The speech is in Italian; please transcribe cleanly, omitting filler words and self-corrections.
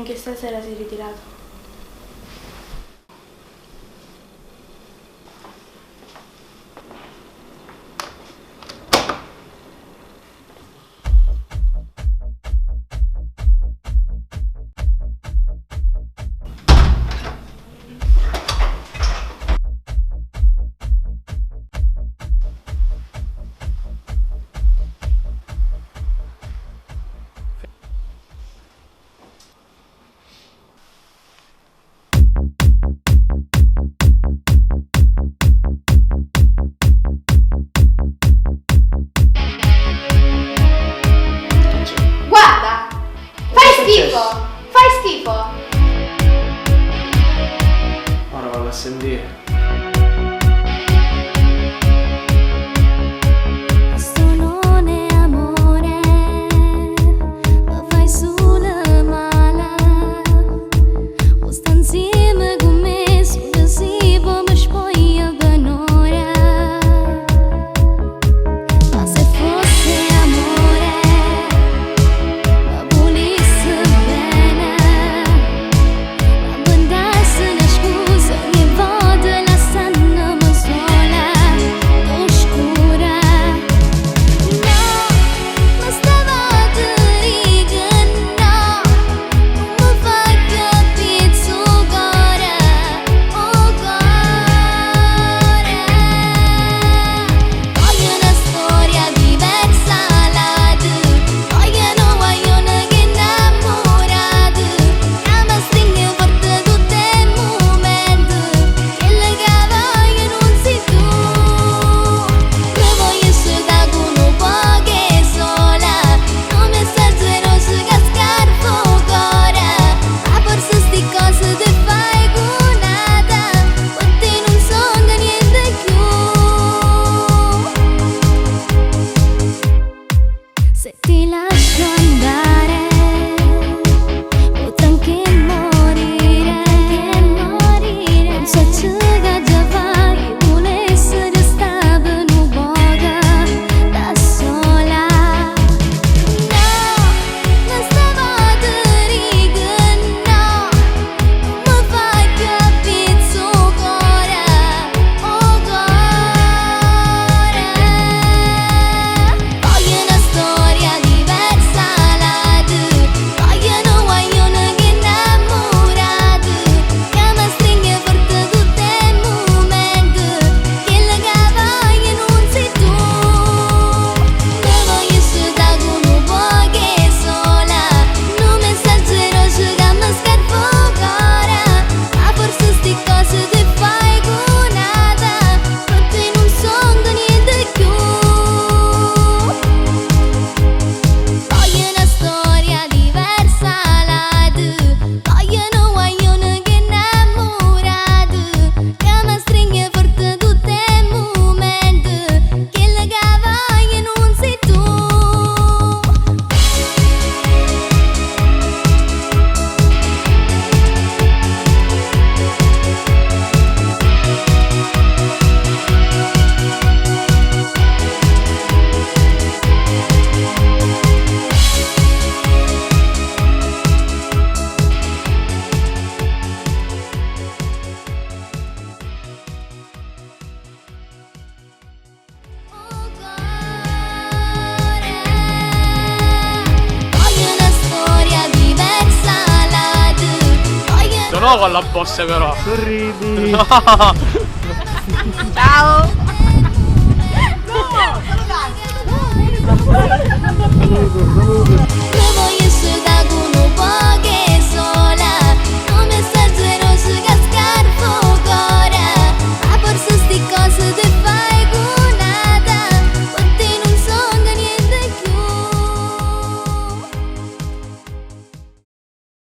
che stasera si è ritirato. Fai schifo! Ora vado a sentire. Questo non è amore, ma fai solo male. O sta insieme con me, solo si può mi spoglia benore. Ma se fosse amore, ma volesse bene, abbondanza una scusa ogni volta la stanno ma sola, oscura. No, ma stavolta riga no, non mi fa capire suo cuore, oh cuore. Voglio una storia diversa la tu, vogliono che innamorati, che mi stringe forte tutti i momenti, quello che voglio non sei tu. Mi voglio stare con un po' che sola, un messaggio rosso che scarpa il cuore, ma forse sti cose te fai con nata, per te non sono niente più. Se ti lascio andare, potrei anche morire. Non so ciò che già fai, volessi restare un po' da sola. No, ma stavolta riga no, non mi fa capire suo cuore, oh cuore. Voglio una storia diversa la tu, vogliono che innamorati, che mi stringe forte tutti i momenti, quello che voglio non sei tu. Mi voglio stare con un po' che sola, un messaggio rosso che mi scarpa il cuore, ma forse sti cose te fai con nata, per te non sono niente più. Voglio una storia diversa la tu, vogliono che innamorati, che mi stringe forte tutti i momenti, quello che voglio non sei tu. Oh cuore, voglio una storia diversa la tu, voglio. Non ho con la bossa però. Sorridi. No. Ciao! Mi voglio